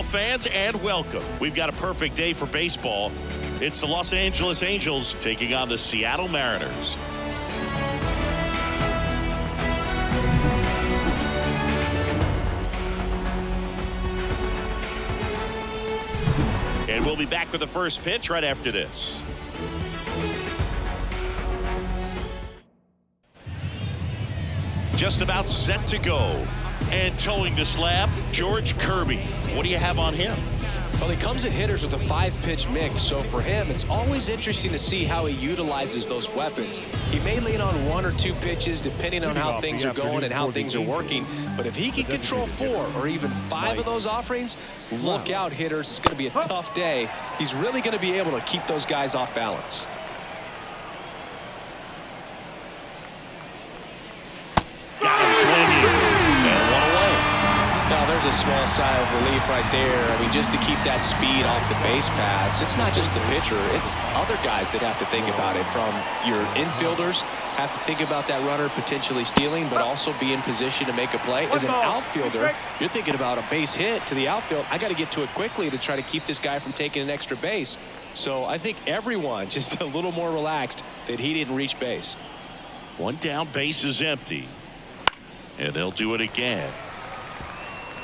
fans, and welcome. We've got a perfect day for baseball. It's the Los Angeles Angels taking on the Seattle Mariners. And we'll be back with the first pitch right after this. Just about set to go. And towing the slab, George Kirby. What do you have on him? Well, he comes at hitters with a 5-pitch mix, so for him, it's always interesting to see how he utilizes those weapons. He may lean on 1 or 2 pitches depending on how things are going and how things are working, but if he can control 4 or even 5 of those offerings, look out, hitters. It's going to be a tough day. He's really going to be able to keep those guys off balance. Got him swinging. And one away. Now, there's a small sigh of relief right there. I mean, just to keep that speed off the base paths, it's not just the pitcher, it's other guys that have to think about it. From your infielders, have to think about that runner potentially stealing, but also be in position to make a play. As an outfielder, you're thinking about a base hit to the outfield. I got to get to it quickly to try to keep this guy from taking an extra base. So I think everyone just a little more relaxed that he didn't reach base. One down, base is empty. And they'll do it again.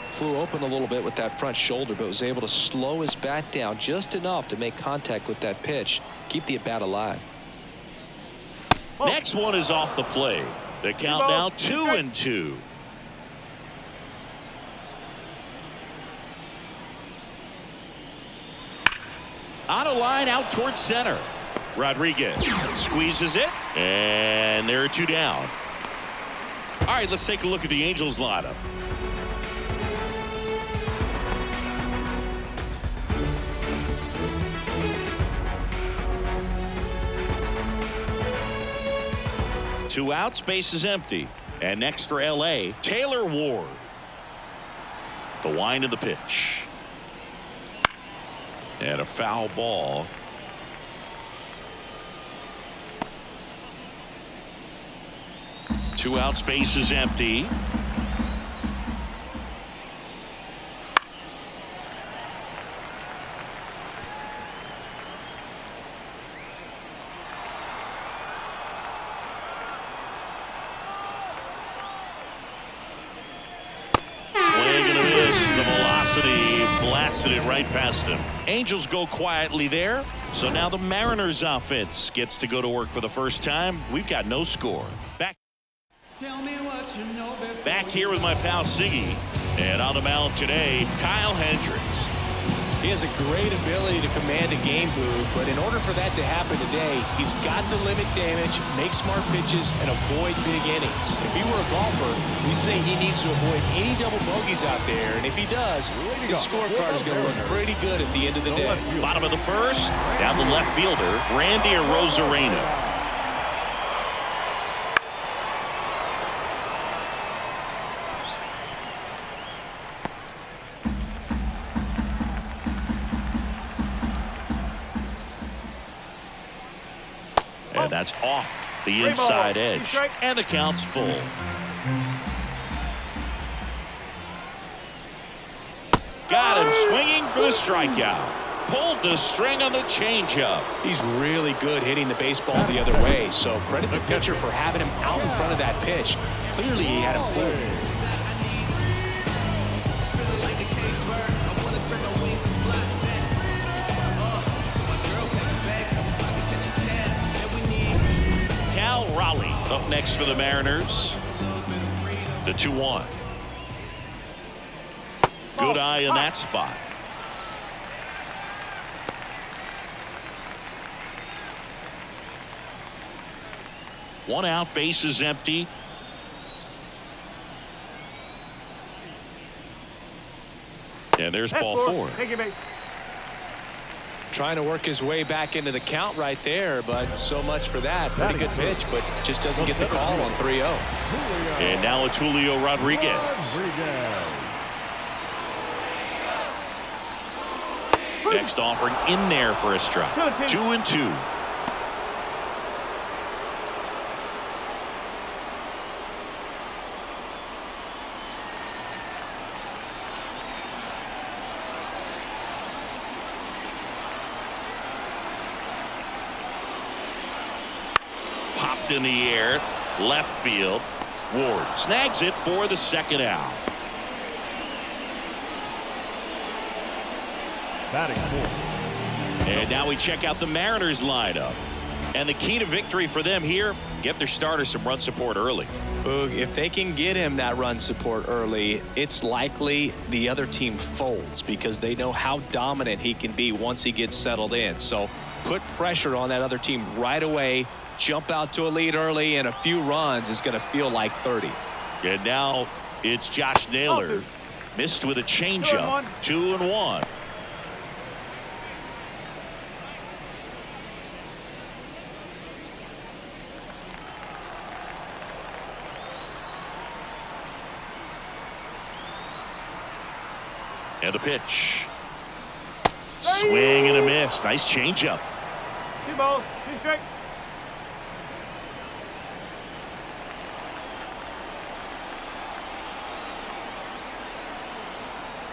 Flew open a little bit with that front shoulder, but was able to slow his bat down just enough to make contact with that pitch, keep the at-bat alive. Next one is off the plate. The count now 2-2. On a line out towards center. Rodriguez squeezes it, and there are 2 down. All right, let's take a look at the Angels lineup. Two outs, base is empty. And next for LA, Taylor Ward. The wind of the pitch. And a foul ball. Two outs, base is empty. Blasted it right past him. Angels go quietly there. So now the Mariners offense gets to go to work for the first time. We've got no score. Back here with my pal Siggy. And on the mound today, Kyle Hendricks. He has a great ability to command a game, Boo, but in order for that to happen today, he's got to limit damage, make smart pitches, and avoid big innings. If he were a golfer, we'd say he needs to avoid any double bogeys out there, and if he does, his scorecard is going to look pretty good at the end of the day. Bottom of the first, down the left fielder, Randy Arozarena. And that's off the inside edge. And the count's full. Got him swinging for the strikeout. Pulled the string on the changeup. He's really good hitting the baseball the other way, so credit the pitcher for having him out in front of that pitch. Clearly he had him fooled. Raleigh up next for the Mariners. The 2-1. Good eye in that spot. One out, base is empty. And there's ball 4. Trying to work his way back into the count right there, but so much for that. Pretty good pitch, but just doesn't get the call on 3-0. And now it's Julio Rodriguez. Next offering in there for a strike. 2-2. Whipped in the air. Left field. Ward snags it for the second out. Batting fourth. And now we check out the Mariners lineup. And the key to victory for them here, get their starter some run support early. If they can get him that run support early, it's likely the other team folds because they know how dominant he can be once he gets settled in. So put pressure on that other team right away. Jump out to a lead early, and a few runs is going to feel like 30. And now it's Josh Naylor. Missed with a changeup. 2-1. And the pitch. Swing and a miss. Nice changeup. 2 balls, 2 strikes.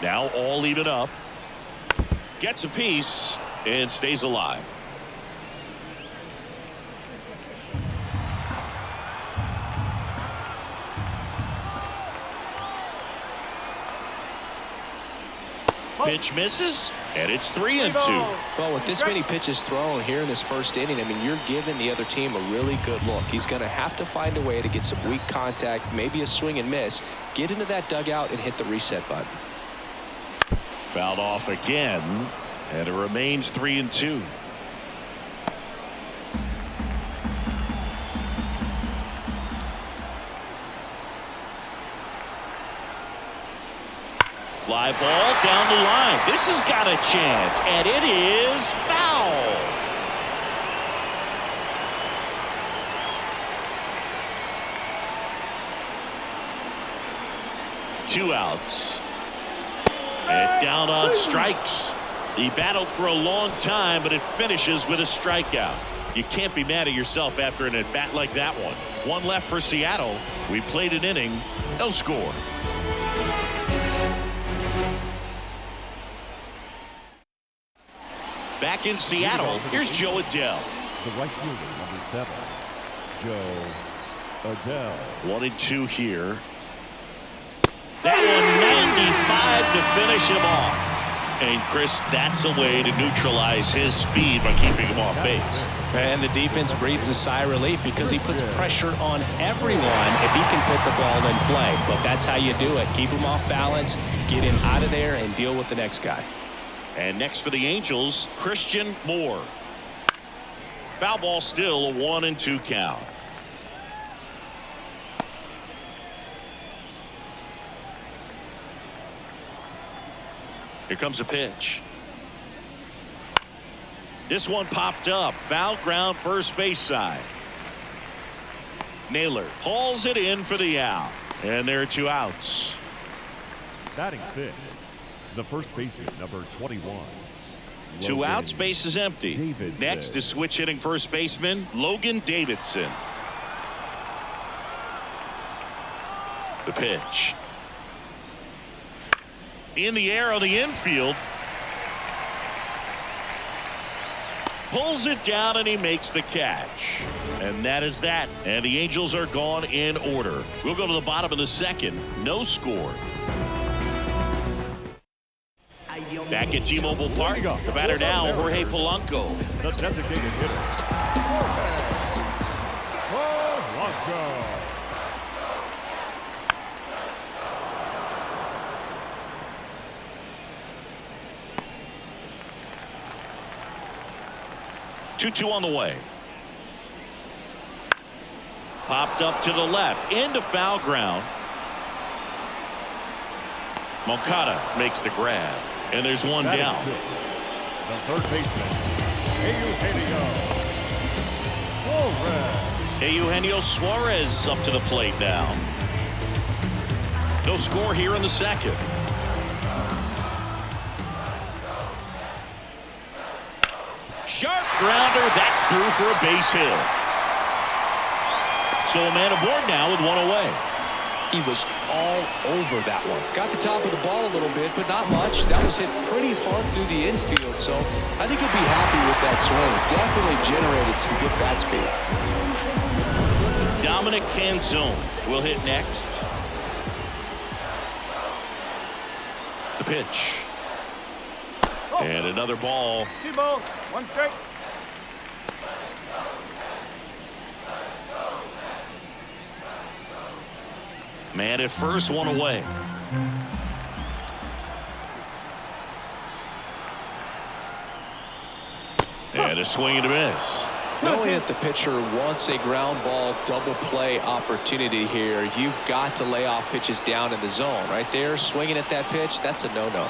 Now all even up. Gets a piece and stays alive. Pitch misses, and it's 3-2. Well, with this many pitches thrown here in this first inning, I mean, you're giving the other team a really good look. He's going to have to find a way to get some weak contact, maybe a swing and miss, get into that dugout and hit the reset button. Fouled off again, and it remains 3-2. Fly ball down the line. This has got a chance, and it is foul. Two outs. And down on strikes. He battled for a long time, but it finishes with a strikeout. You can't be mad at yourself after an at-bat like that one. One left for Seattle. We played an inning. No score. Back in Seattle, here's Joe Adell. The right fielder, number 7, Joe Adell. 1-2 here. That one 95 to finish him off. And Chris, that's a way to neutralize his speed by keeping him off base. And the defense breathes a sigh of relief because he puts pressure on everyone if he can put the ball in play. But that's how you do it. Keep him off balance, get him out of there, and deal with the next guy. And next for the Angels, Christian Moore. Foul ball, still a 1-2 count. Here comes a pitch. This one popped up. Foul ground, first base side. Naylor hauls it in for the out. And there are 2 outs. Batting 6, the first baseman, number 21. 2 outs, base is empty. Davidson. Next is switch hitting first baseman Logan Davidson. The pitch. In the air on the infield. Pulls it down and he makes the catch. And that is that. And the Angels are gone in order. We'll go to the bottom of the second. No score. Back at T-Mobile Park, the batter now, Jorge Polanco. The designated hitter, Jorge Polanco. 2-2 on the way. Popped up to the left, into foul ground. Moncada makes the grab, and there's one down. The third baseman, Eugenio Suarez up to the plate now. No score here in the second. Sharp grounder, that's through for a base hit. So a man aboard now with one away. He was all over that one. Got the top of the ball a little bit, but not much. That was hit pretty hard through the infield, so I think he'll be happy with that swing. Definitely generated some good bat speed. Dominic Canzone will hit next. The pitch. And another ball. 2 balls, 1 strike. Man at first, 1 away. And a swing and a miss. Knowing that the pitcher wants a ground ball double play opportunity here, you've got to lay off pitches down in the zone. Right there, swinging at that pitch, that's a no-no.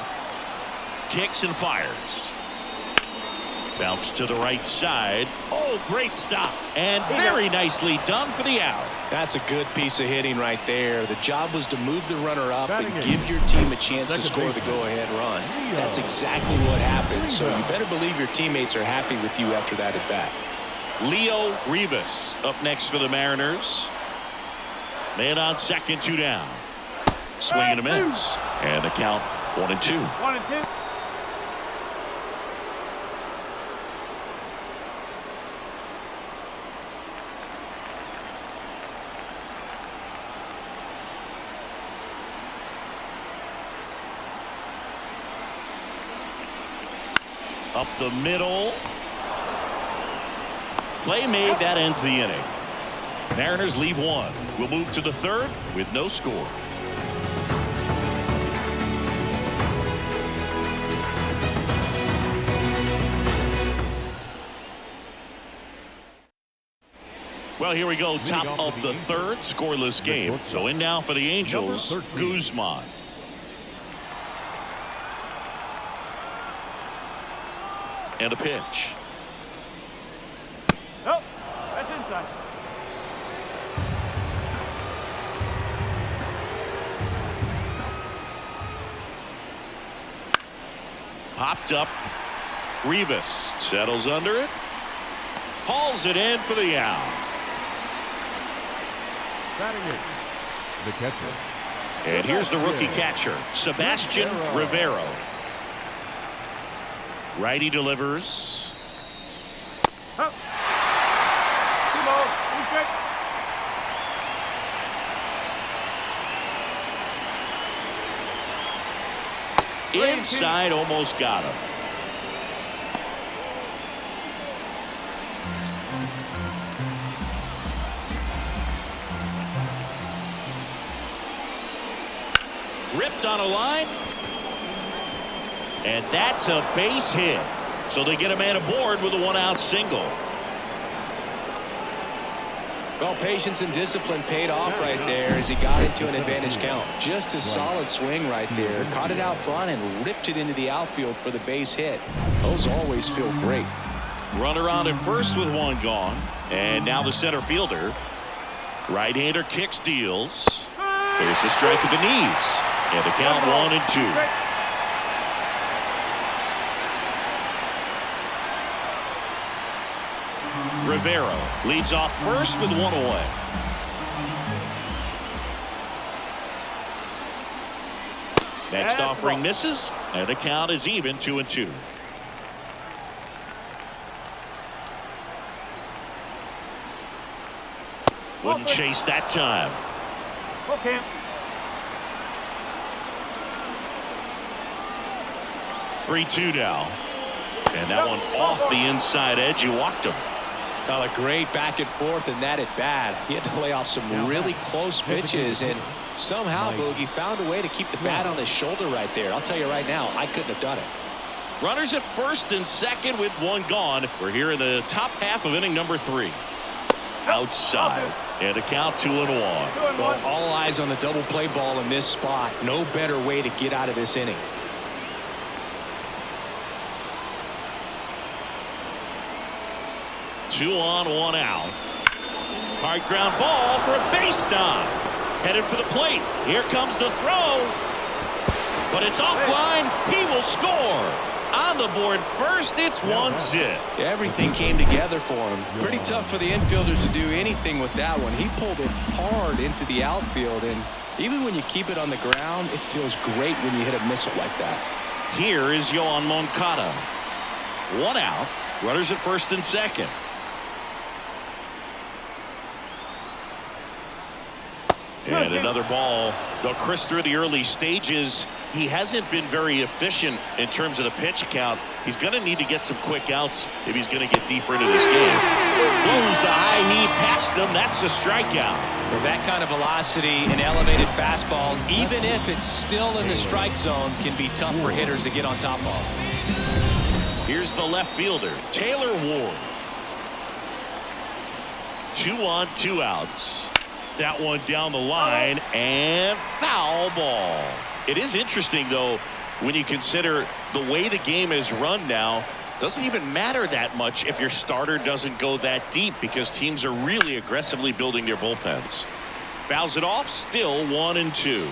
Kicks and fires. Bounce to the right side. Oh, great stop. And very nicely done for the out. That's a good piece of hitting right there. The job was to move the runner up and Batting give your team a chance to score the go-ahead run. That's exactly what happened, so you better believe your teammates are happy with you after that at bat. Leo Rivas up next for the Mariners. Man on second, 2 down. Swing and a miss. And the count 1-2. 1-2. Up the middle. Play made. That ends the inning. Mariners leave 1. We'll move to the 3rd with no score. Well, here we go. Top of the 3rd, scoreless game. So in now for the Angels, Guzman. And a pitch. Nope, that's inside. Popped up. Rivas settles under it. Hauls it in for the out. Batting it, the catcher. And here's the rookie catcher, Sebastian Rivero. Righty delivers. Up. 2 balls, 2 strikes. Inside, almost got him. Ripped on a line. And that's a base hit. So they get a man aboard with a 1-out single. Well, patience and discipline paid off right there as he got into an advantage count. Just a solid swing right there. Caught it out front and ripped it into the outfield for the base hit. Those always feel great. Runner on at first with 1 gone. And now the center fielder. Right-hander kicks, deals. There's the strike of the knees. And the count 1-2. Rivero leads off first with 1 away. Next offering misses, and the count is even 2-2. Wouldn't chase that time. Full camp. 3-2 now. And that one off the inside edge. You walked him. Well, a great back and forth in that at bat. He had to lay off some really close pitches, and somehow Boogie found a way to keep the bat on his shoulder right there. I'll tell you right now, I couldn't have done it. Runners at first and second with 1 gone. We're here in the top half of inning number 3. Outside. And a count 2-1. Well, all eyes on the double play ball in this spot. No better way to get out of this inning. Two on, 1 out. Hard ground ball for a base knock. Headed for the plate. Here comes the throw. But it's offline. He will score. On the board first, it's 1-zip. Everything came together for him. Pretty tough for the infielders to do anything with that one. He pulled it hard into the outfield, and even when you keep it on the ground, it feels great when you hit a missile like that. Here is Yoan Moncada. 1 out. Runners at first and second. And another ball. Though Chris, through the early stages, he hasn't been very efficient in terms of the pitch count. He's going to need to get some quick outs if he's going to get deeper into this game. Blows the high heat past him. That's a strikeout. With that kind of velocity, an elevated fastball, even if it's still in the strike zone, can be tough for hitters to get on top of. Here's the left fielder, Taylor Ward. 2 on, 2 outs. That one down the line, and foul ball. It is interesting, though, when you consider the way the game is run now. Doesn't even matter that much if your starter doesn't go that deep, because teams are really aggressively building their bullpens. Fouls it off, still 1-2.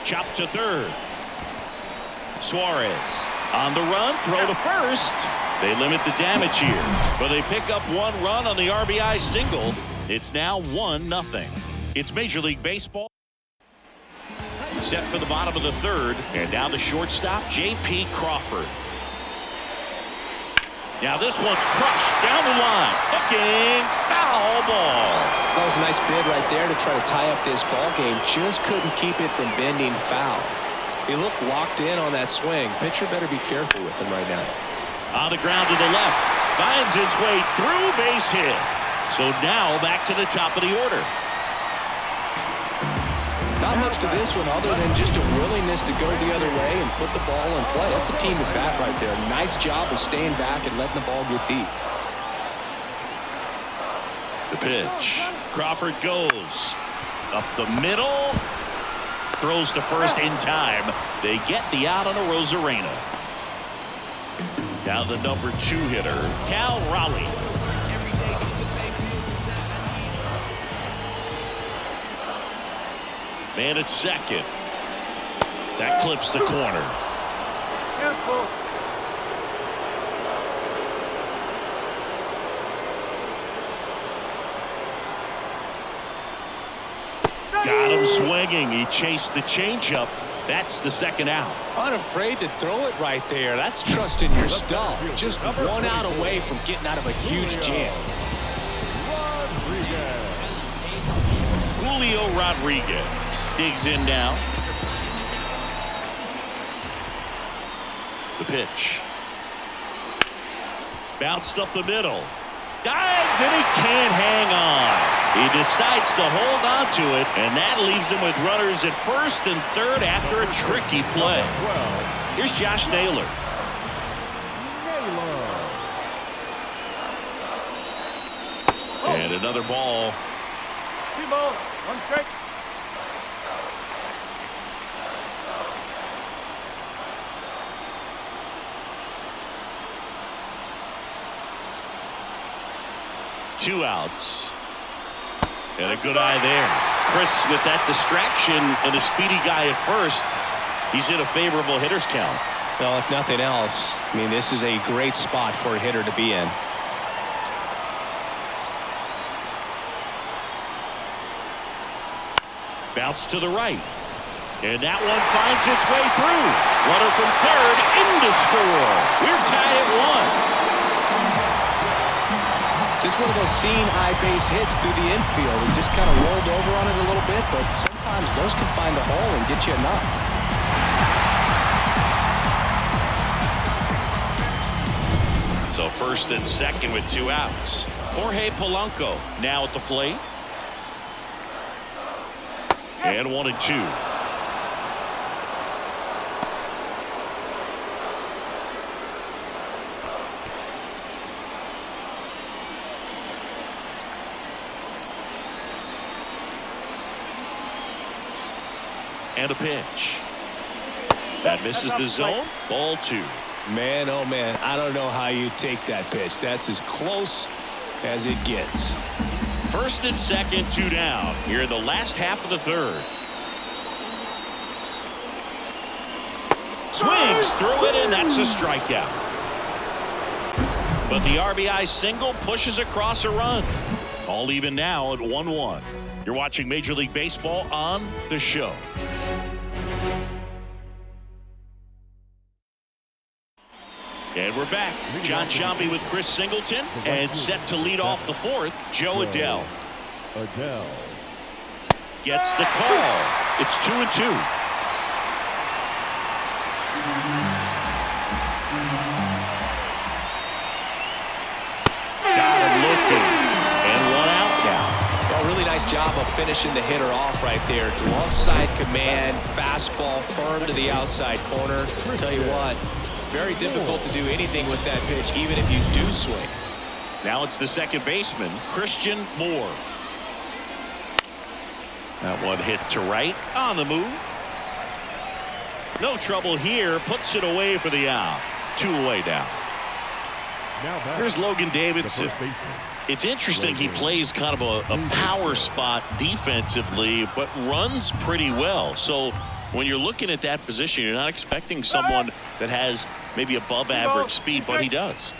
Chop to third. Suarez on the run, throw to first. They limit the damage here, but they pick up 1 run on the RBI single. It's now 1-0. It's Major League Baseball. Set for the bottom of the third, and now the shortstop, J.P. Crawford. Now this one's crushed down the line. Hooking, foul ball. That was a nice bid right there to try to tie up this ball game. Just couldn't keep it from bending foul. He looked locked in on that swing. Pitcher better be careful with him right now. On the ground to the left. Finds his way through, base hit. So now back to the top of the order. Not much to this one other than just a willingness to go the other way and put the ball in play. That's a team at bat right there. Nice job of staying back and letting the ball get deep. The pitch. Crawford goes up the middle. Throws to first in time. They get the out on a Rosarena. Now the number 2 hitter, Cal Raleigh. Man at second. That clips the corner. Got him swinging. He chased the changeup. That's the second out. Unafraid to throw it right there. That's trusting your stuff. Just 1 out away from getting out of a huge jam. Julio Rodriguez digs in now. The pitch. Bounced up the middle. Dives, and he can't hang on. He decides to hold on to it, and that leaves him with runners at first and third after a tricky play. Here's Josh Naylor. And another ball. 2 balls, 1 strike. Two outs. And a good eye there. Chris, with that distraction and a speedy guy at first, he's in a favorable hitter's count. Well, if nothing else, I mean, this is a great spot for a hitter to be in. Bounce to the right. And that one finds its way through. Runner from third in to score. We're tied at 1. Just one of those seeing eye base hits through the infield. He just kind of rolled over on it a little bit, but sometimes those can find a hole and get you a knock. So first and second with 2 outs. Jorge Polanco now at the plate. And 1-2. And a pitch. That misses the zone. Ball 2. Man, oh man, I don't know how you take that pitch. That's as close as it gets. First and second, 2 down. Here in the last half of the third. Swings through it, and that's a strikeout. But the RBI single pushes across a run. All even now at 1-1. You're watching Major League Baseball on The Show. And we're back. John Sciambi with Chris Singleton, and set to lead off the fourth, Joe Adell. Gets the call. It's 2-2. Got him looking. And one out now. Well, really nice job of finishing the hitter off right there. Glove side command, fastball firm to the outside corner. I'll tell you what, very difficult to do anything with that pitch, even if you do swing. Now it's the second baseman, Christian Moore. That one hit to right on the move. No trouble here. Puts it away for the out. 2 away now. Here's Logan Davidson. It's interesting he plays kind of a power spot defensively, but runs pretty well. So when you're looking at that position, you're not expecting someone that has maybe above average speed, but he does.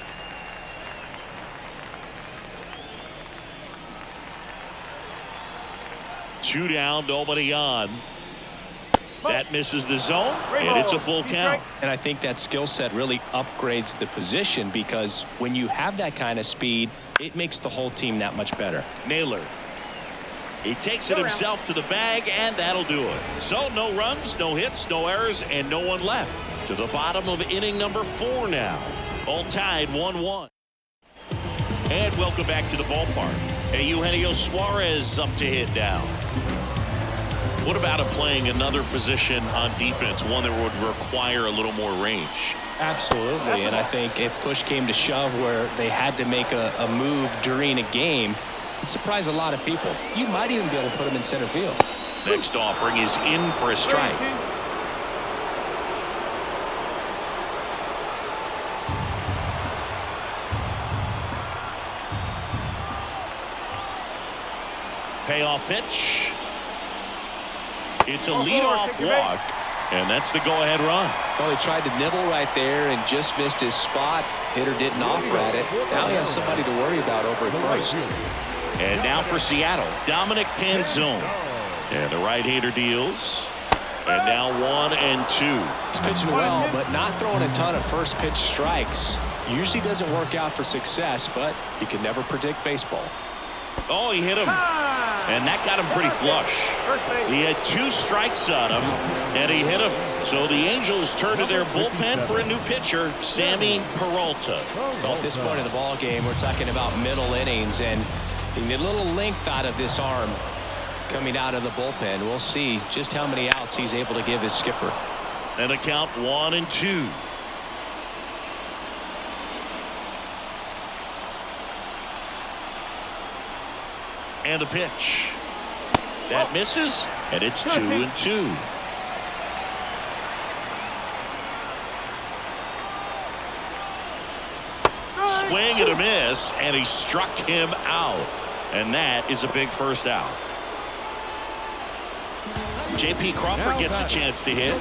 Two down, nobody on. That misses the zone, and it's a full count. And I think that skill set really upgrades the position, because when you have that kind of speed, it makes the whole team that much better. Naylor. He takes it himself to the bag, and that'll do it. So no runs, no hits, no errors, and no one left. To the bottom of inning number 4 now. All tied 1-1. And welcome back to the ballpark. Eugenio Suarez up to hit now. What about him playing another position on defense, one that would require a little more range? Absolutely, and I think if push came to shove where they had to make a move during a game, it'd surprise a lot of people. You might even be able to put him in center field. Next offering is in for a strike. Payoff pitch. It's a leadoff walk, and that's the go-ahead run. Well, he tried to nibble right there and just missed his spot. Hitter didn't offer at it. Now he has somebody to worry about over at first. And now for Seattle, Dominic Canzone. And the right-hander deals. And now 1-2. He's pitching well, but not throwing a ton of first-pitch strikes. Usually doesn't work out for success, but you can never predict baseball. Oh, he hit him. And that got him pretty flush. He had 2 strikes on him, and he hit him. So the Angels turn to their bullpen for a new pitcher, Sammy Peralta. Well, at this point of the ball game, we're talking about middle innings, and you need a little length out of this arm coming out of the bullpen. We'll see just how many outs he's able to give his skipper. And a count 1-2. And a pitch. That misses, and it's 2-2. Swing and a miss, and he struck him out. And that is a big first out. J.P. Crawford gets a chance to hit.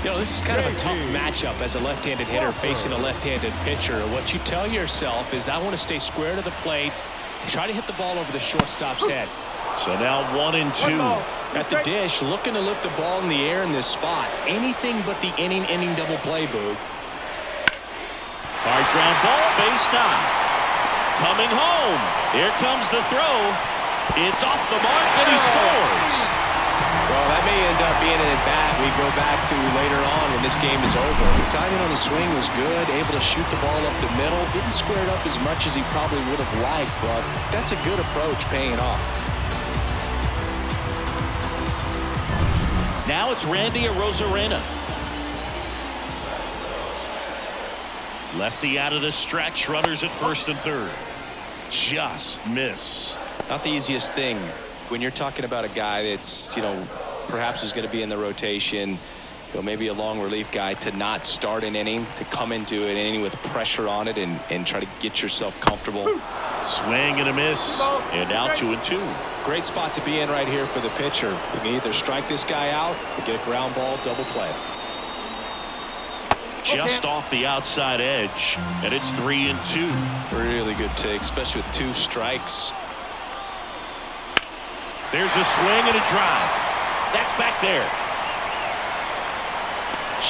You know, this is kind of a tough matchup as a left-handed hitter facing a left-handed pitcher. What you tell yourself is, I want to stay square to the plate, try to hit the ball over the shortstop's head. So now 1-2. At the dish, looking to lift the ball in the air in this spot. Anything but the inning double play, Boog. Hard ground ball, base knock. Coming home. Here comes the throw. It's off the mark, and he scores. Well, that may end up being an at-bat we go back to later on when this game is over. The timing on the swing was good, able to shoot the ball up the middle. Didn't square it up as much as he probably would have liked, but that's a good approach, paying off. Now it's Randy Arozarena. Lefty out of the stretch, runners at first and third. Just missed. Not the easiest thing when you're talking about a guy that's, perhaps is going to be in the rotation, maybe a long relief guy, to not start an inning, to come into an inning with pressure on it and try to get yourself comfortable. Swing and a miss, and now 2-2. Great spot to be in right here for the pitcher. You can either strike this guy out or get a ground ball, double play. Just off the outside edge, and it's 3-2. Really good take, especially with 2 strikes. There's a swing and a drive. That's back there.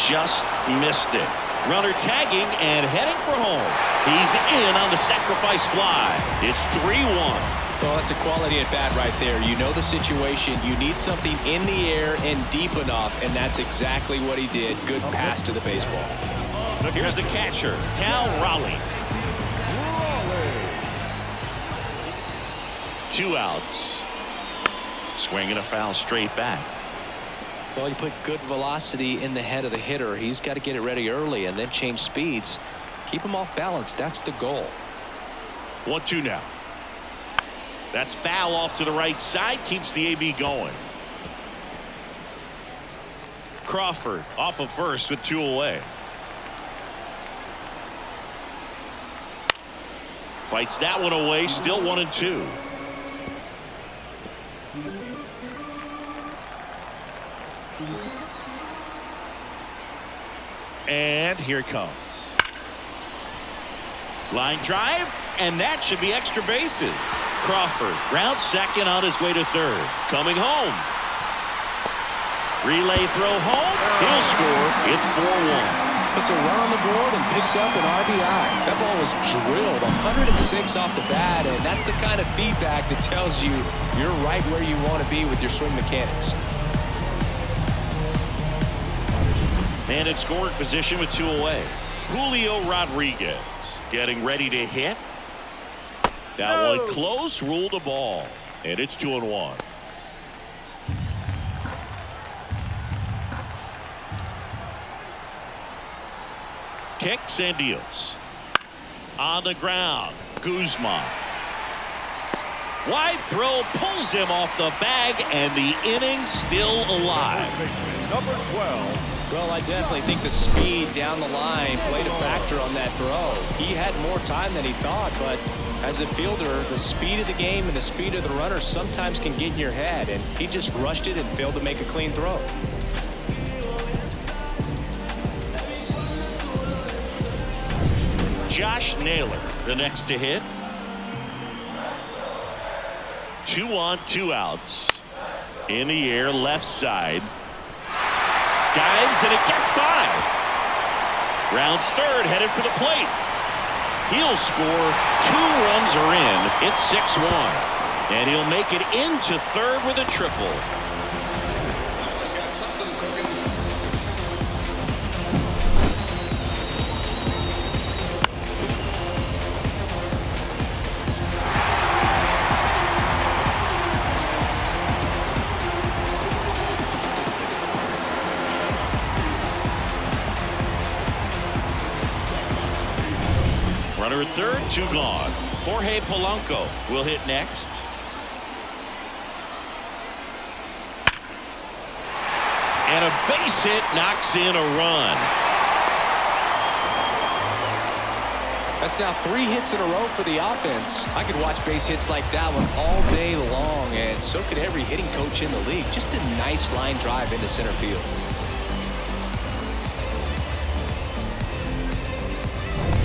Just missed it. Runner tagging and heading for home. He's in on the sacrifice fly. It's 3-1. Well, that's a quality at bat right there. You know the situation. You need something in the air and deep enough, and that's exactly what he did. Good pass to the baseball. Here's the catcher, Cal Raleigh. 2 outs. Swinging a foul straight back. Well, you put good velocity in the head of the hitter. He's got to get it ready early and then change speeds. Keep him off balance. That's the goal. 1-2 now. That's foul off to the right side. Keeps the AB going. Crawford off of first with 2 away. Fights that one away. Still 1-2. And here it comes. Line drive, and that should be extra bases. Crawford rounds second on his way to third. Coming home. Relay throw home. He'll score. It's 4-1. Puts a run on the board and picks up an RBI. That ball was drilled 106 off the bat, and that's the kind of feedback that tells you you're right where you want to be with your swing mechanics. And in scoring position with 2 away. Julio Rodriguez getting ready to hit. That one close, ruled a ball. And it's 2-1. Kicks and deals. On the ground, Guzman. Wide throw pulls him off the bag, and the inning still alive. Number 12. Well, I definitely think the speed down the line played a factor on that throw. He had more time than he thought, but as a fielder, the speed of the game and the speed of the runner sometimes can get in your head, and he just rushed it and failed to make a clean throw. Josh Naylor, the next to hit. 2 on, 2 outs. In the air, left side. Dives, and it gets by. Rounds third, headed for the plate. He'll score. 2 runs are in. It's 6-1. And he'll make it into third with a triple. Runner at third, 2 gone. Jorge Polanco will hit next. And a base hit knocks in a run. That's now 3 hits in a row for the offense. I could watch base hits like that one all day long, and so could every hitting coach in the league. Just a nice line drive into center field.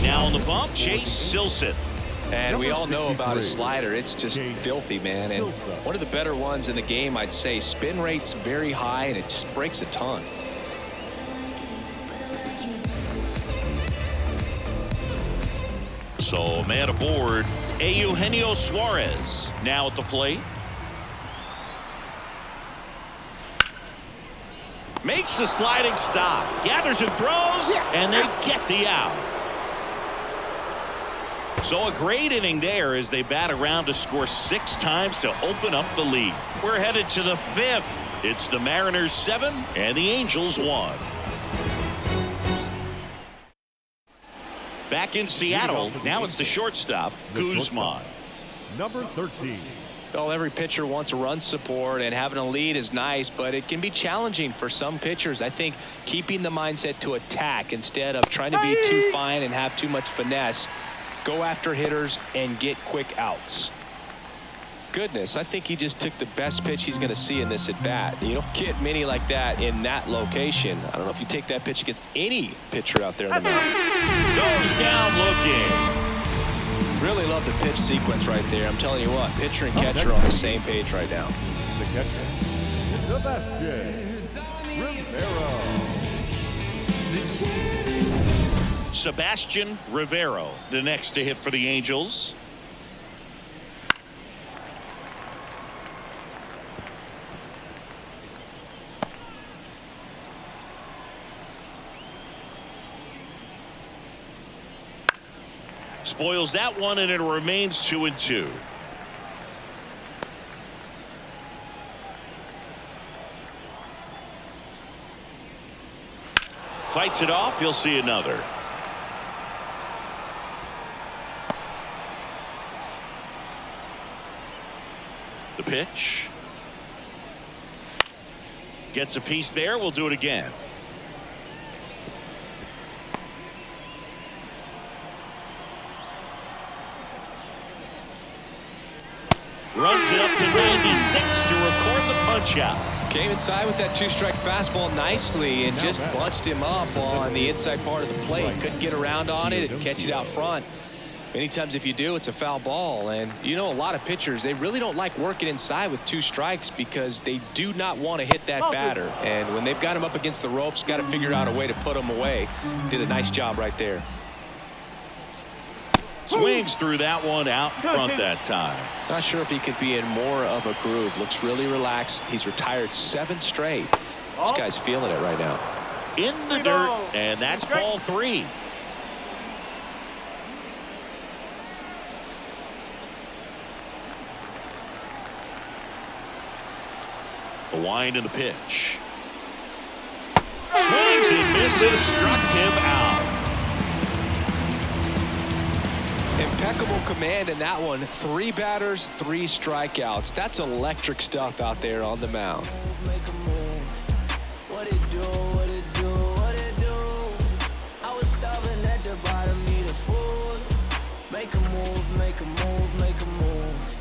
Now on the bump, Chase Silseth. And we all know about his 63. slider. It's just filthy, man. And one of the better ones in the game, I'd say. Spin rate's very high, and it just breaks a ton. So man aboard, Eugenio Suarez now at the plate. Makes the sliding stop, gathers and throws, and they get the out. So a great inning there as they bat around to score 6 times to open up the lead. We're headed to the 5th. It's the Mariners 7 and the Angels 1. Back in Seattle, now it's the shortstop, Guzman. Number 13. Well, every pitcher wants a run support, and having a lead is nice, but it can be challenging for some pitchers. I think keeping the mindset to attack instead of trying to be too fine and have too much finesse. Go after hitters and get quick outs. Goodness, I think he just took the best pitch he's going to see in this at bat. You don't get many like that in that location. I don't know if you take that pitch against any pitcher out there in the mound. Goes down looking. Really love the pitch sequence right there. I'm telling you what, pitcher and catcher are on the same page right now. The catcher, Sebastian Rivera. Sebastian Rivero, the next to hit for the Angels. Spoils that one, and it remains 2-2. Fights it off. He'll see another. The pitch. Gets a piece there. We'll do it again. Runs it up to 96 to record the punch out. Came inside with that two-strike fastball nicely and just bunched him up on the inside part of the plate. Couldn't get around on it and catch it out front. Many times if you do, it's a foul ball. And you know, a lot of pitchers, they really don't like working inside with 2 strikes because they do not want to hit that batter. And when they've got him up against the ropes, got to figure out a way to put him away. Did a nice job right there. Swings through that one out in front that time. Not sure if he could be in more of a groove. Looks really relaxed. He's retired 7 straight. This guy's feeling it right now. In the dirt, and that's ball 3. The wind and the pitch. Swings and misses, struck him out. Impeccable command in that one. 3 batters, 3 strikeouts. That's electric stuff out there on the mound. Make a move. What it do, what it do, what it do. I was starving at the bottom, needed food. Make a move, make a move, make a move.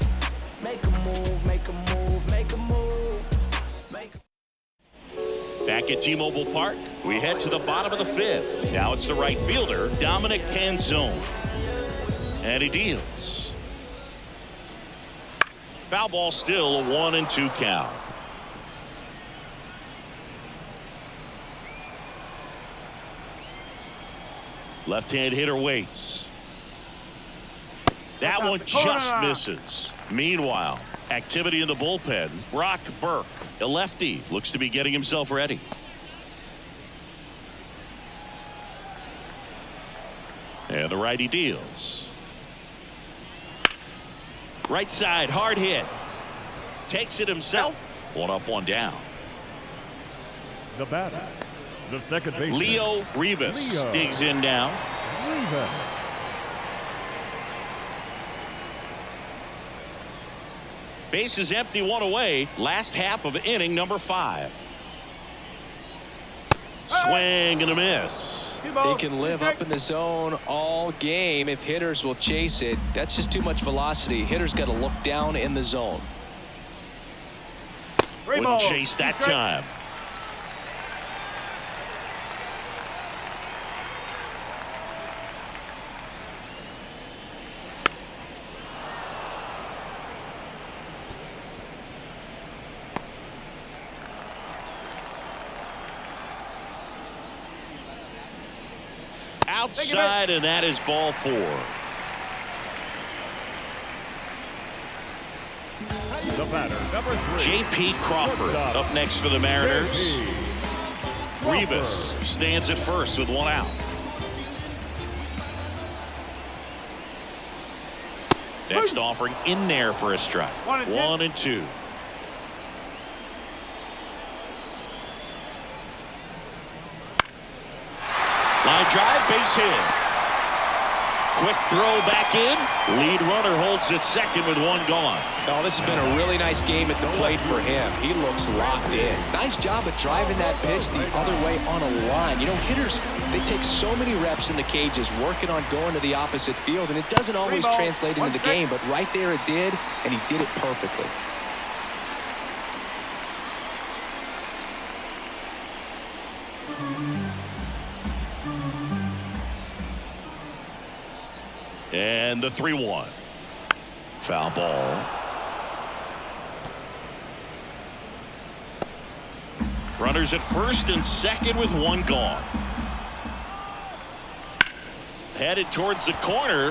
Make a move, make a move, make a move. Back at T-Mobile Park, we head to the bottom of the 5th. Now it's the right fielder, Dominic Canzone. And he deals. Foul ball, still a 1-2 count. Left-hand hitter waits. That one just misses. Meanwhile, activity in the bullpen. Brock Burke, a lefty, looks to be getting himself ready. And the righty deals. Right side, hard hit. Takes it himself. 1 up, 1 down. The batter, the second baseman, Leo Rivas digs in now. Rivas. Base is empty, 1 away. Last half of inning number 5. Swing and a miss. He can live up in the zone all game if hitters will chase it. That's just too much velocity. Hitters got to look down in the zone. Wouldn't chase that time. Outside, and that is ball 4. The batter, number 3. J.P. Crawford up next for the Mariners. Rivas stands at first with 1 out. Next offering in there for a strike. 1-2. Line drive, base hit. Quick throw back in. Lead runner holds at second with 1 gone. Oh, this has been a really nice game at the plate for him. He looks locked in. Nice job of driving that pitch the other way on a line. You know, hitters, they take so many reps in the cages working on going to the opposite field, and it doesn't always translate into the game, but right there it did, and he did it perfectly. And the 3-1. Foul ball. Runners at first and second with 1 gone. Headed towards the corner.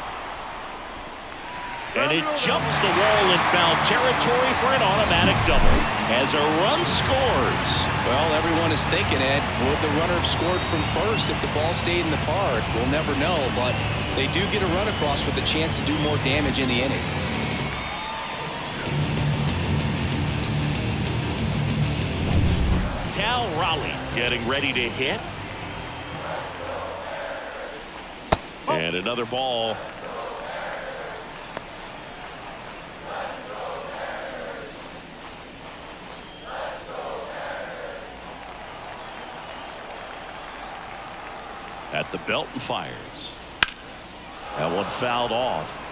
And it jumps the wall in foul territory for an automatic double as a run scores. Well, everyone is thinking it. Would the runner have scored from first if the ball stayed in the park? We'll never know, but they do get a run across with a chance to do more damage in the inning. Cal Raleigh getting ready to hit. And another ball. At the belt and fires. That one fouled off.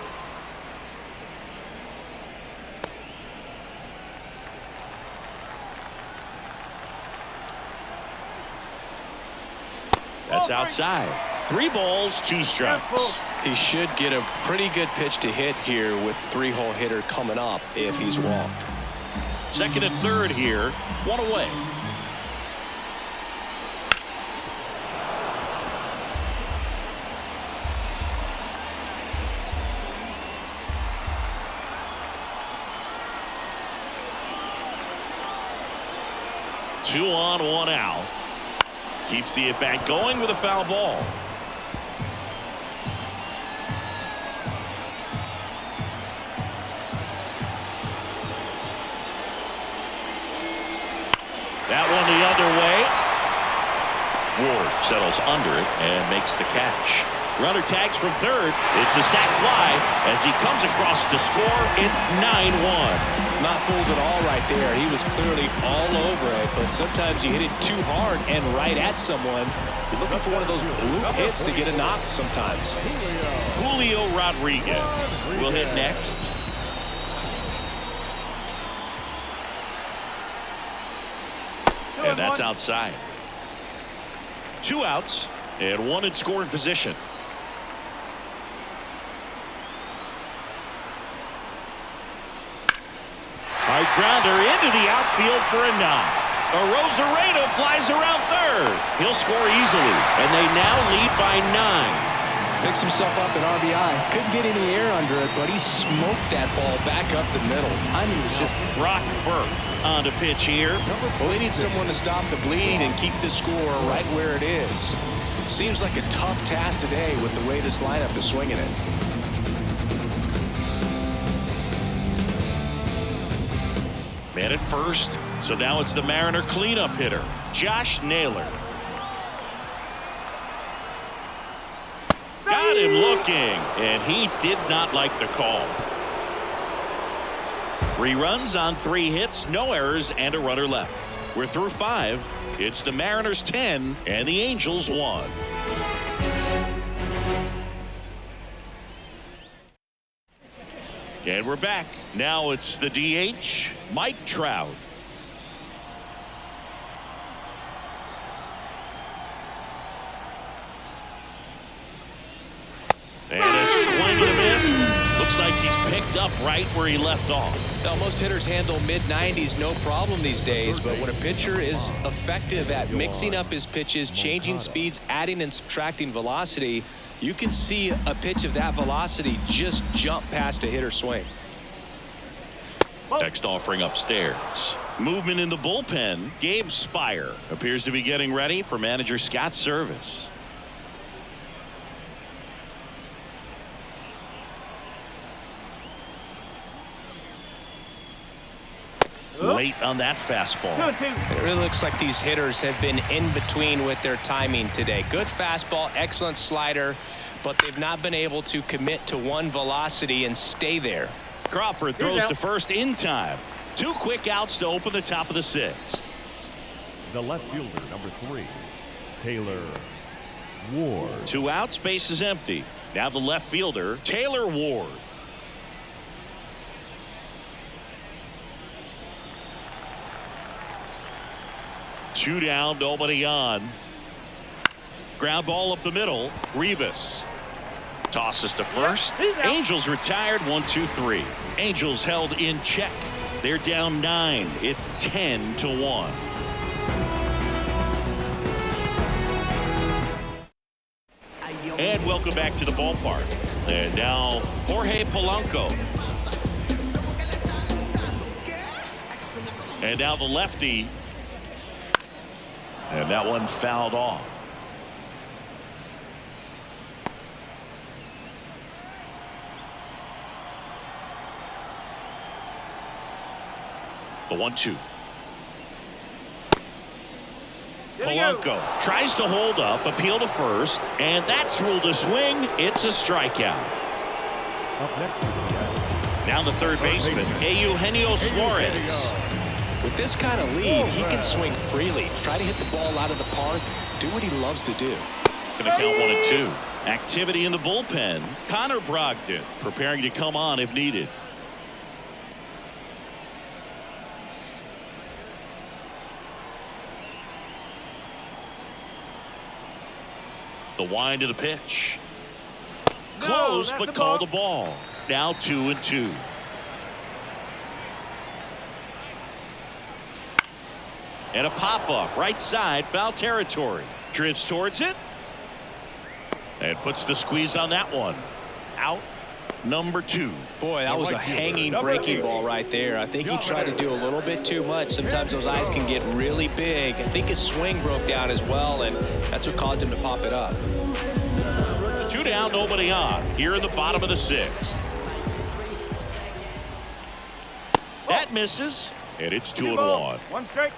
That's outside. 3 balls, 2 strikes. He should get a pretty good pitch to hit here with 3-hole hitter coming up if he's walked. Second and third here. 1 away. Two on, 1 out. Keeps the at-bat going with a foul ball. That one the other way. Ward settles under it and makes the catch. Runner tags from third. It's a sac fly as he comes across to score. It's 9-1. Not fooled at all right there. He was clearly all over it, but sometimes you hit it too hard and right at someone. You're looking for one of those loop hits to get a knock sometimes. Julio Rodriguez will hit next. And that's outside. 2 outs and 1 in scoring position. High grounder into the outfield for a knock. Arozarena flies around third. He'll score easily, and they now lead by 9. Picks himself up an RBI. Couldn't get any air under it, but he smoked that ball back up the middle. Timing was just... Brock Burke on to pitch here. Well, they need someone to stop the bleed and keep the score right where it is. Seems like a tough task today with the way this lineup is swinging it. Man at first, so now it's the Mariner cleanup hitter, Josh Naylor. Got him looking, and he did not like the call. 3 runs on 3 hits, no errors, and a runner left. We're through 5. It's the Mariners 10 and the Angels 1. And we're back. Now it's the DH, Mike Trout. And a swing and a miss. Looks like he's picked up right where he left off. Now, most hitters handle mid-90s no problem these days, but when a pitcher is effective at mixing up his pitches, changing speeds, adding and subtracting velocity, you can see a pitch of that velocity just jump past a hitter's swing. Next offering upstairs. Movement in the bullpen. Gabe Spire appears to be getting ready for manager Scott's service. Late on that fastball. It really looks like these hitters have been in between with their timing today. Good fastball, excellent slider, but they've not been able to commit to one velocity and stay there. Crawford throws to first in time. 2 quick outs to open the top of the 6th. The left fielder, number 3, Taylor Ward. 2 outs, base is empty. Now the left fielder, Taylor Ward. Two down, nobody on. Ground ball up the middle. Rivas tosses to first. Angels retired. 1-2-3. Angels held in check. They're down 9. It's 10-1. And welcome back to the ballpark. And now Jorge Polanco. And now the lefty. And that one fouled off. The 1-2. Polanco tries to hold up, appeal to first, and that's ruled a swing. It's a strikeout. Up next for Seattle. Now the third baseman, Eugenio Suarez. With this kind of lead, he can swing freely, try to hit the ball out of the park, do what he loves to do. Going to count 1-2. Activity in the bullpen. Connor Brogdon preparing to come on if needed. The wind of the pitch. Close, but called a ball. Now 2-2. And a pop-up right side, foul territory. Drifts towards it. And puts the squeeze on that one. Out. Number 2. Boy, that was a hanging breaking ball right there. I think he tried to do a little bit too much. Sometimes those eyes can get really big. I think his swing broke down as well, and that's what caused him to pop it up. 2 down, nobody on. Here in the bottom of the 6th. That misses, and it's 2-1. 1 strike.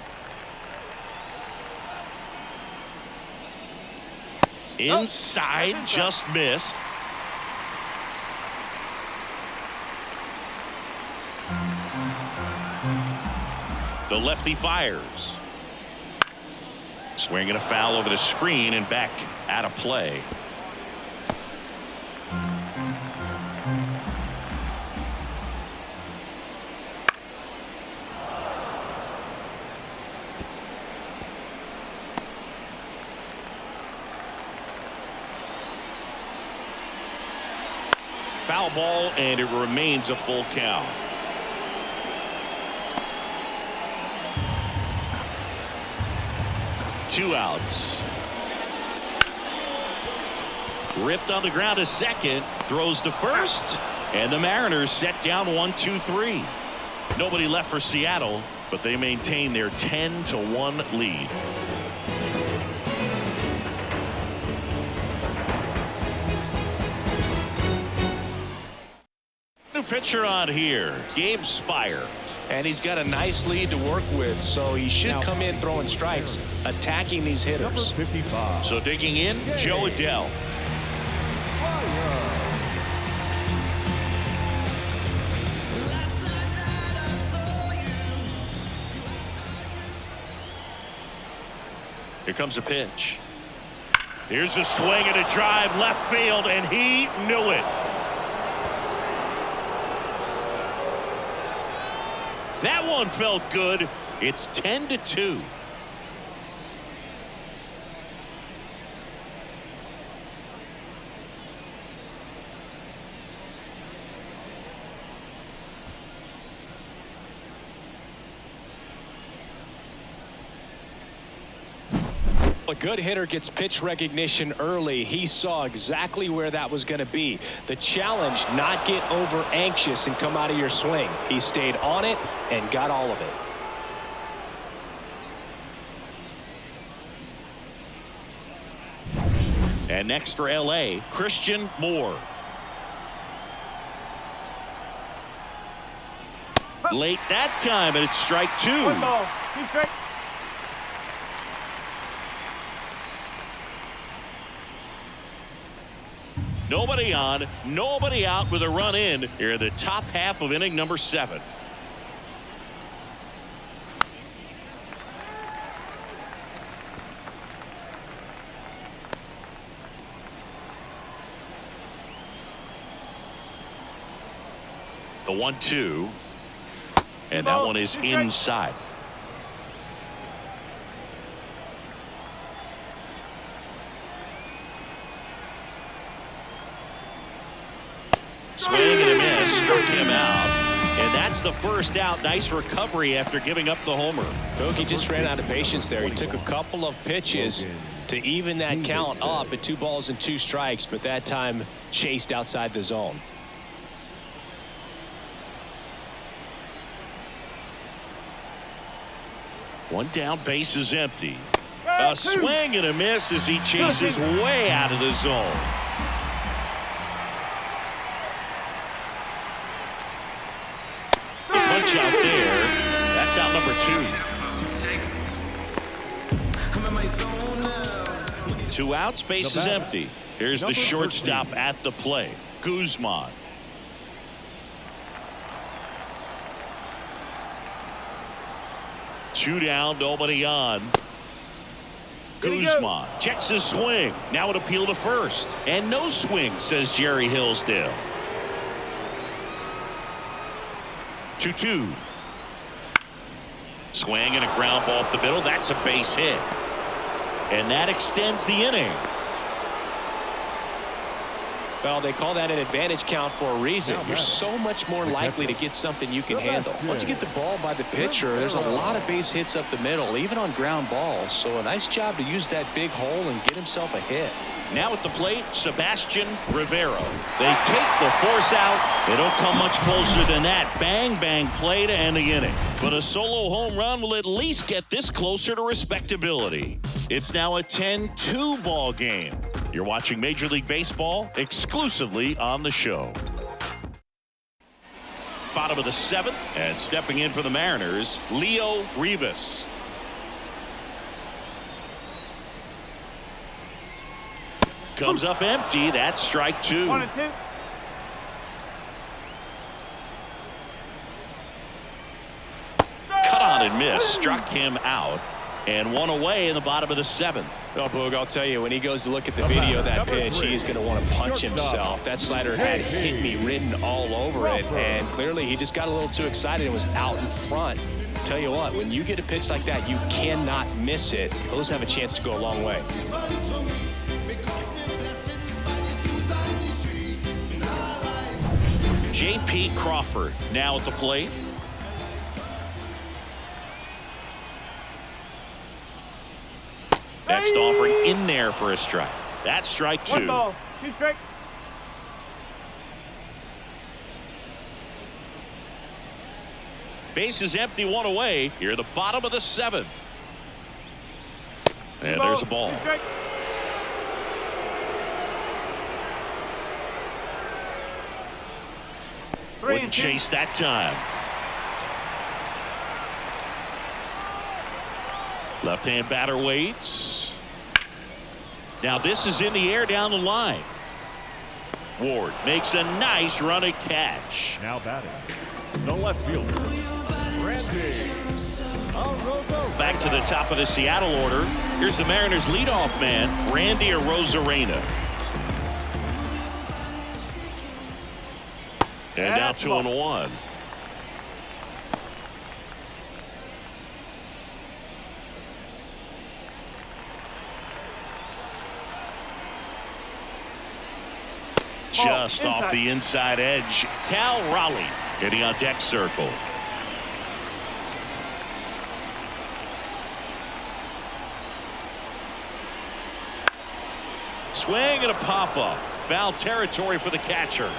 Inside, just missed. The lefty fires. Swinging a foul over the screen and back out of play. Foul ball, and it remains a full count. Two outs. Ripped on the ground to second, throws to first, and the Mariners set down 1-2-3. Nobody left for Seattle, but they maintain their 10-1 lead. New pitcher on here, Gabe Spire. And he's got a nice lead to work with, so he should come in throwing strikes, attacking these Number hitters. 55. So digging in, Joe Adell. Here comes a pitch. Here's a swing and a drive left field, and he knew it. That one felt good. It's 10-2. A good hitter gets pitch recognition early. He saw exactly where that was going to be. The challenge, not get over anxious and come out of your swing. He stayed on it and got all of it. And next for LA, Christian Moore. Late that time, and it's strike 2. 1 ball, 2 strikes. Nobody on, nobody out with a run in here in the top half of inning number 7. The 1-2, and that one is inside. Swing and a miss, struck him out, and that's the first out. Nice recovery after giving up the homer. Bogey just ran out of patience there. He took a couple of pitches, to even that count up at 2 balls and 2 strikes, but that time chased outside the zone. One down, base is empty. A swing and a miss as he chases way out of the zone. Punch out there. That's out number 2. 2 outs, base is empty. Here's the shortstop at the plate, Guzman. Two down, nobody on. Guzman checks his swing. Now an appeal to first. And no swing, says Jerry Hillsdale. 2-2. Swing and a ground ball up the middle. That's a base hit. And that extends the inning. Well, they call that an advantage count for a reason. You're so much more likely to get something you can handle. Once you get the ball by the pitcher, there's a lot of base hits up the middle, even on ground balls. So a nice job to use that big hole and get himself a hit. Now at the plate, Sebastian Rivero. They take the force out. They don't come much closer than that. Bang, bang play to end the inning. But a solo home run will at least get this closer to respectability. It's now a 10-2 ball game. You're watching Major League Baseball exclusively on the show. Bottom of the 7th, and stepping in for the Mariners, Leo Rivas. Comes up empty. That's strike 2. 1-2. Cut on and miss. Struck him out. And 1 away in the bottom of the 7th. Oh, Boog, I'll tell you, when he goes to look at the video of that pitch, he's going to want to punch himself. That slider had hit me written all over it, and clearly he just got a little too excited and was out in front. Tell you what, when you get a pitch like that, you cannot miss it. Those have a chance to go a long way. J.P. Crawford now at the plate. Next offering in there for a strike. That's strike 2. 1 ball, 2 strikes. Base is empty, 1 away. Here, the bottom of the 7th. And there's a ball. 2 strikes. Wouldn't chase that time. Left-hand batter waits. Now this is in the air down the line. Ward makes a nice running catch. Now batting, the left fielder, Randy Arozarena. Back to the top of the Seattle order. Here's the Mariners leadoff man, Randy Arozarena. And now 2-1. Just off the inside edge. Cal Raleigh getting on deck circle. Swing and a pop-up. Foul territory for the catcher.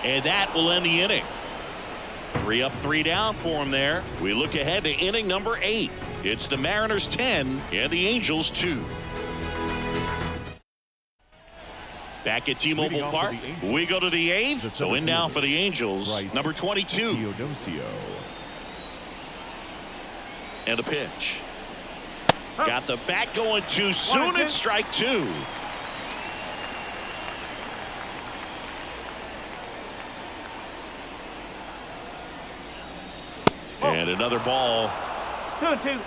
And that will end the inning. 3 up, 3 down for him there. We look ahead to inning number 8. It's the Mariners 10 and the Angels 2. Back at T-Mobile Park, we go to the 8th. So in now for the Angels, number 22. And a pitch. Got the bat going too soon. It's strike 2. And another ball. 2-2.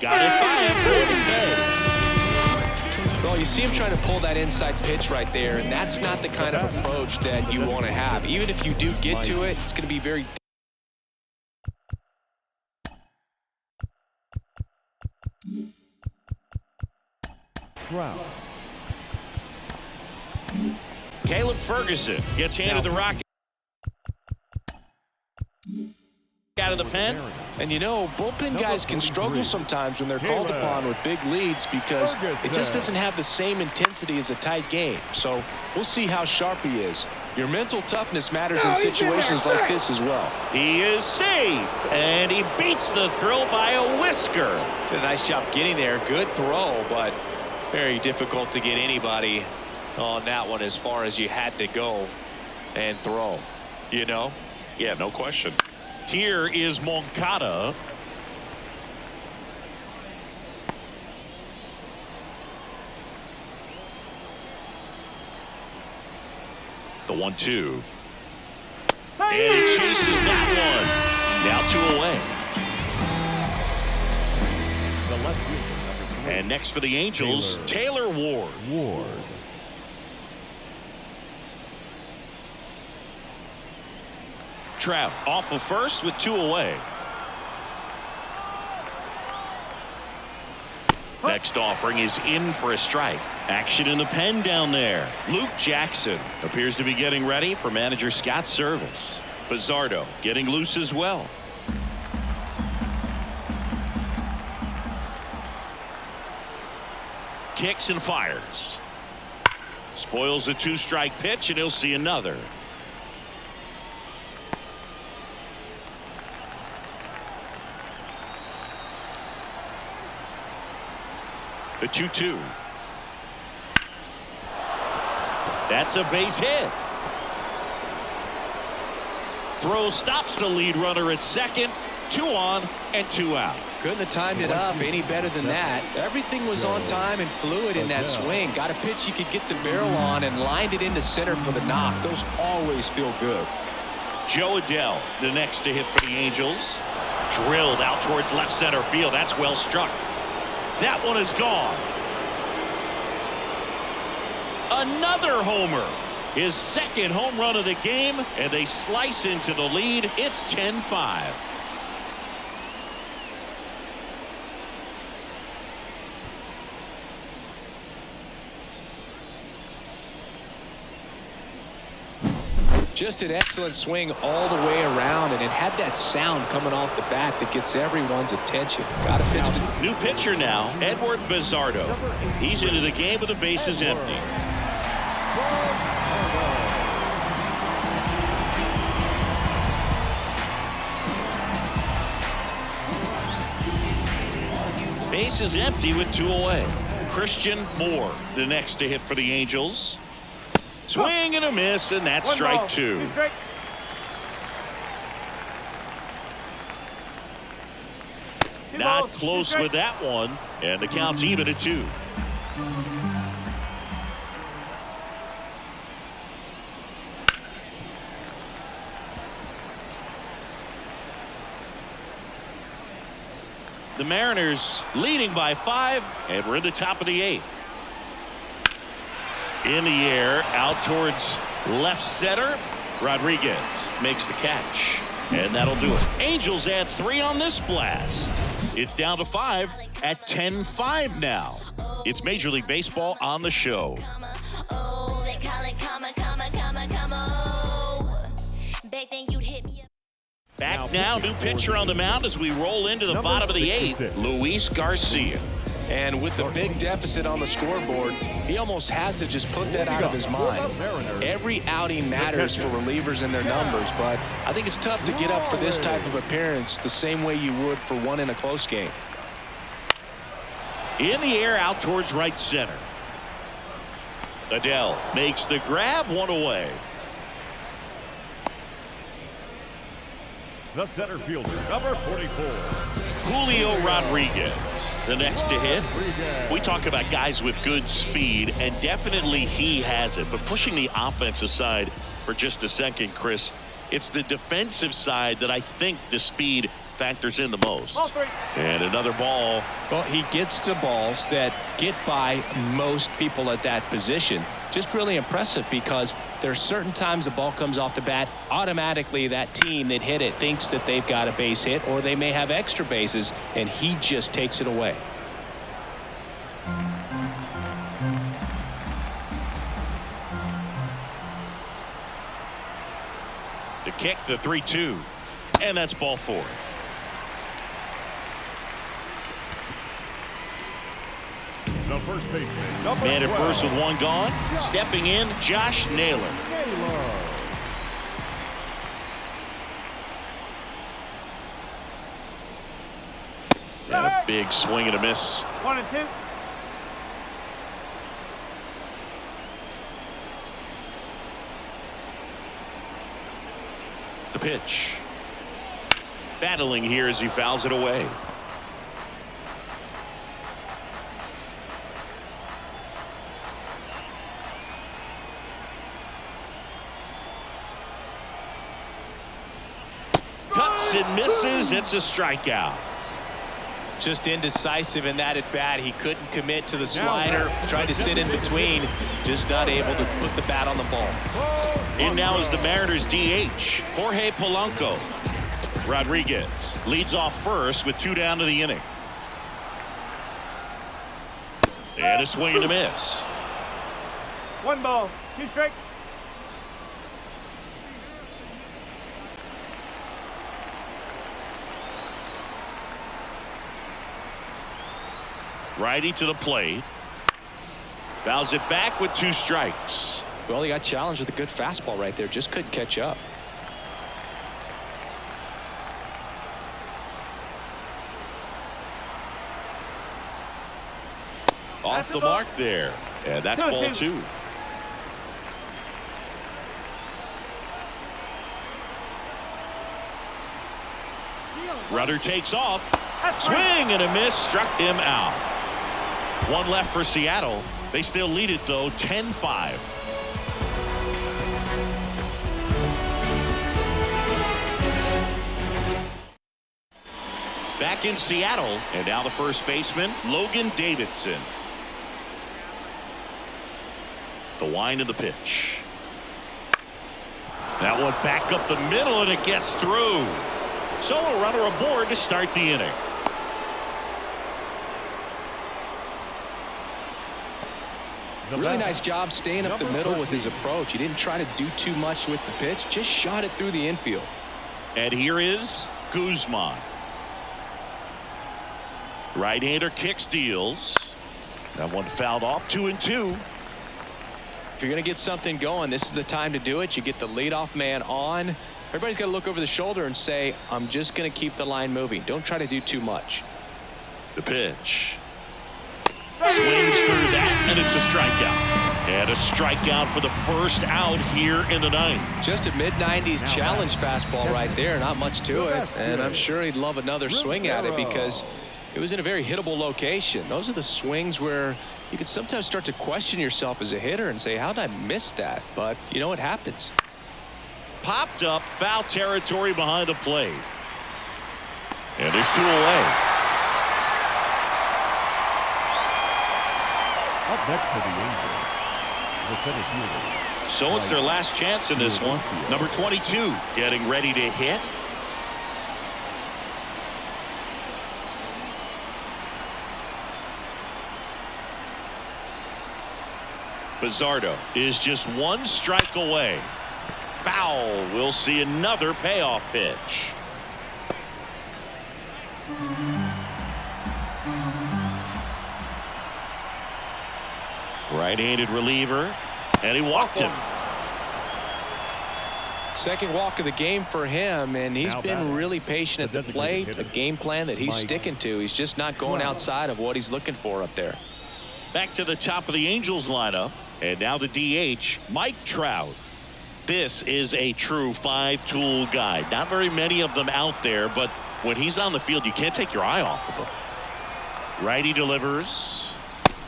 Got it by him. Well, you see him trying to pull that inside pitch right there, and that's not the kind of approach that you want to have. Even if you do get to it, it's going to be very Trout. Caleb Ferguson gets handed the rock out of the pen. And you know, bullpen guys can struggle sometimes when they're called upon with big leads because it just doesn't have the same intensity as a tight game. So we'll see how sharp he is. Your mental toughness matters in situations like this as well. He is safe, and he beats the throw by a whisker. Did a nice job getting there. Good throw, but very difficult to get anybody on that one as far as you had to go and throw. You know? Yeah, no question. Here is Moncada. The 1-2. And he chases that one. Now 2 away. The left fielder, And next for the Angels, Taylor Ward. Trout off of first with 2 away. Next offering is in for a strike. Action in the pen down there. Luke Jackson appears to be getting ready for manager Scott's service. Bizzardo getting loose as well. Kicks and fires. Spoils the 2-strike pitch, and he'll see another. The 2-2. That's a base hit. Throw stops the lead runner at second. 2 on and 2 out. Couldn't have timed it up any better than that. Everything was on time and fluid in that swing. Got a pitch you could get the barrel on and lined it into center for the knock. Those always feel good. Joe Adell, the next to hit for the Angels. Drilled out towards left center field. That's well struck. That one is gone. Another homer. His second home run of the game, and they slice into the lead. It's 10-5. Just an excellent swing all the way around, and it had that sound coming off the bat that gets everyone's attention. Got a pitch to... New pitcher now, Edward Bizzardo. He's into the game with the bases empty. Bases empty with 2 away. Christian Moore, the next to hit for the Angels. Swing and a miss, and that's strike 2. Not close with that one, and the count's even at 2. The Mariners leading by 5, and we're in the top of the 8th. In the air, out towards left center. Rodriguez makes the catch, and that'll do it. Angels add 3 on this blast. It's down to 5 at 10-5 now. It's Major League Baseball on the show. Back now, new pitcher on the mound as we roll into the bottom of the 8th, Luis Garcia. And with the big deficit on the scoreboard, he almost has to just put that out of his mind. Every outing matters for relievers and their numbers, but I think it's tough to get up for this type of appearance the same way you would for one in a close game. In the air, out towards right center. Adell makes the grab, 1 away. The center fielder, number 44. Julio Rodriguez, the next to hit. We talk about guys with good speed, and definitely he has it. But pushing the offense aside for just a second, Chris, it's the defensive side that I think the speed factors in the most. And another ball. Well, he gets to balls that get by most people at that position. Just really impressive because there's certain times the ball comes off the bat, automatically that team that hit it thinks that they've got a base hit or they may have extra bases, and he just takes it away. kick, the 3-2. And that's ball 4. The first baseman, number Man at 12. first with one gone. Stepping in, Josh Naylor. And a big swing and a miss. 1 and 2. The pitch. Battling here as he fouls it away. Cuts and misses. It's a strikeout. Just indecisive in that at bat. He couldn't commit to the slider. Tried to sit in between. Just not able to put the bat on the ball. In now is the Mariners DH, Jorge Polanco. Rodriguez leads off first with 2 down to the inning. And a swing and a miss. 1 ball, 2 strikes. Righty to the plate. Fouls it back with 2 strikes. Well, he got challenged with a good fastball right there. Just couldn't catch up. Off the mark there. And that's ball 2. Rudder takes off. Swing and a miss. Struck him out. 1 left for Seattle. They still lead it, though, 10-5. Back in Seattle, and now the first baseman, Logan Davidson. The wind of the pitch. That one back up the middle, and it gets through. So a runner aboard to start the inning. Really nice job staying up the middle with his approach. He didn't try to do too much with the pitch. Just shot it through the infield. And here is Guzman. Right-hander kicks, deals. That one fouled off. 2 and 2. If you're going to get something going, this is the time to do it. You get the leadoff man on. Everybody's got to look over the shoulder and say, I'm just going to keep the line moving. Don't try to do too much. The pitch. Swings through that, and it's a strikeout. And a strikeout for the first out here in the ninth. Just a mid-90s challenge fastball right there. Not much to it. And I'm sure he'd love another swing at it because it was in a very hittable location. Those are the swings where you can sometimes start to question yourself as a hitter and say, how did I miss that? But, you know, it happens. Popped up, foul territory behind the plate. And there's 2 away. Up next for the Angels, the center fielder. So it's their last chance in this one. Number 22 getting ready to hit. Bizzardo is just 1 strike away. Foul. We'll see another payoff pitch. Right-handed reliever, and he walked him. Second walk of the game for him, and he's been really patient at the plate. The game plan that he's sticking to. He's just not going outside of what he's looking for up there. Back to the top of the Angels lineup, and now the DH, Mike Trout. This is a true 5-tool guy. Not very many of them out there, but when he's on the field, you can't take your eye off of him. Righty delivers.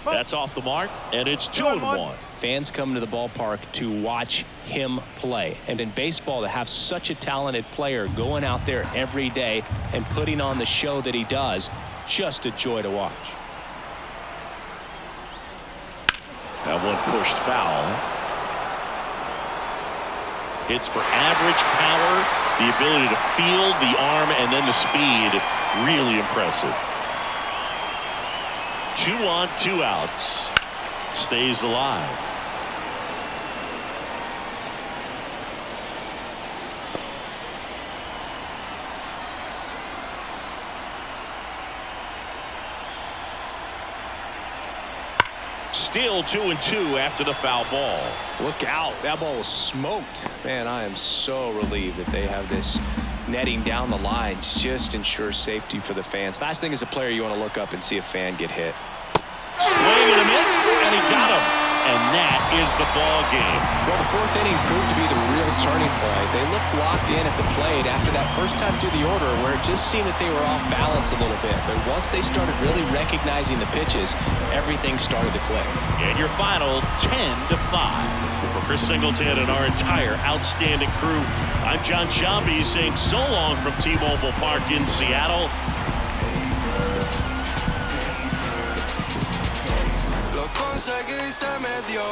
That's off the mark, and it's 2-1. Fans come to the ballpark to watch him play. And in baseball, to have such a talented player going out there every day and putting on the show that he does, just a joy to watch. That one pushed foul. Hits for average power, the ability to field, the arm, and then the speed. Really impressive. 2 on, 2 outs. Stays alive. Still 2-2 after the foul ball. Look out. That ball was smoked. Man, I am so relieved that they have this netting down the lines. Just ensures safety for the fans. Last thing as a player, you want to look up and see a fan get hit. Swing and a miss, and he got him. And that is the ball game. Well, the fourth inning proved to be the real turning point. They looked locked in at the plate after that first time through the order where it just seemed that they were off balance a little bit. But once they started really recognizing the pitches, everything started to click. And your final 10-5. For Chris Singleton and our entire outstanding crew, I'm John Shambi saying so long from T-Mobile Park in Seattle. Conseguí, se me dio.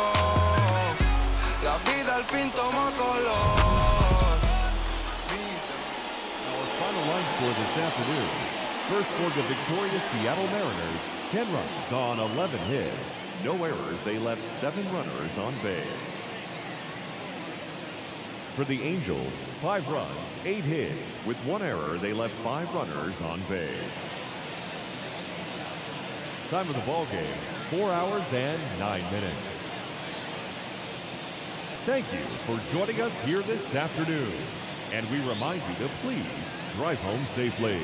La vida al fin tomó color. Our final line score this afternoon. First for the victorious Seattle Mariners, 10 runs on 11 hits. No errors, they left 7 runners on base. For the Angels, 5 runs, 8 hits. With 1 error, they left 5 runners on base. Time of the ball game, 4 hours and 9 minutes. Thank you for joining us here this afternoon. And we remind you to please drive home safely.